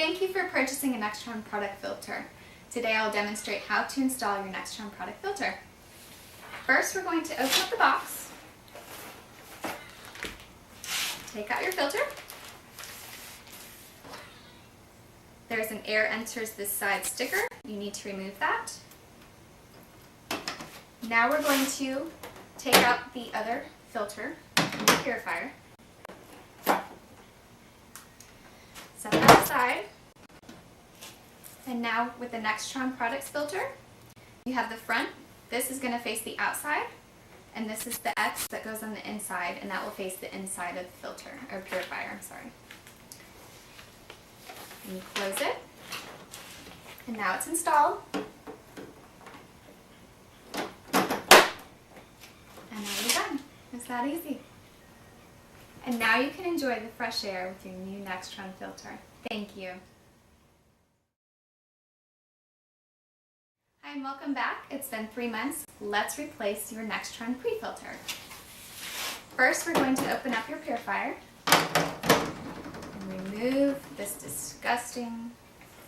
Thank you for purchasing a Nextron product filter. Today I'll demonstrate how to install your Nextron product filter. First, we're going to open up the box, take out your filter. There's an air enters this side sticker. You need to remove that. Now we're going to take out the other filter, the purifier. Set that aside. And now with the Nextron products filter, you have the front. This is going to face the outside, and this is the X that goes on the inside, and that will face the inside of the filter, or purifier, I'm sorry. And you close it, and now it's installed. And now you're done. It's that easy. And now you can enjoy the fresh air with your new Nextron filter. Thank you. Hi and welcome back. It's been 3 months. Let's replace your Nextron pre-filter. First, we're going to open up your purifier and remove this disgusting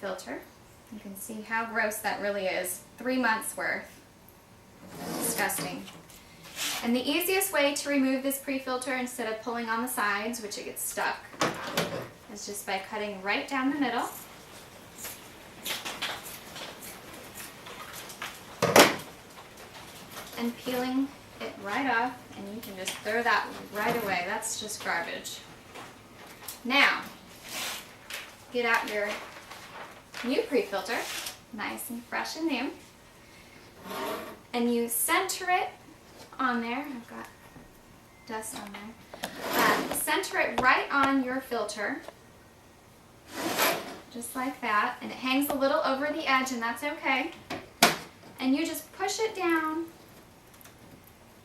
filter. You can see how gross that really is. 3 months worth. Disgusting. And the easiest way to remove this pre-filter instead of pulling on the sides, which it gets stuck, is just by cutting right down the middle. And peeling it right off, and you can just throw that right away. That's just garbage. Now, get out your new pre-filter, nice and fresh and new, and you center it on there. I've got dust on there. Center it right on your filter, just like that, and it hangs a little over the edge, and that's okay. And you just push it down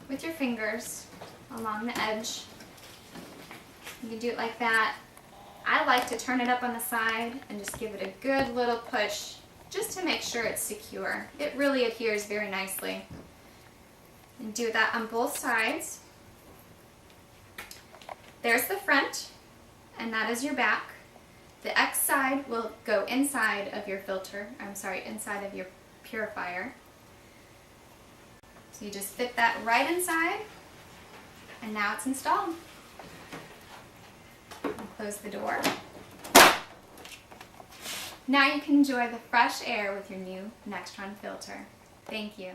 with your fingers along the edge. You can do it like that. I like to turn it up on the side and just give it a good little push just to make sure it's secure. It really adheres very nicely. And do that on both sides. There's the front, and that is your back. The X side will go inside of your filter, inside of your purifier. So you just fit that right inside, and now it's installed. And close the door. Now you can enjoy the fresh air with your new Nextron filter. Thank you.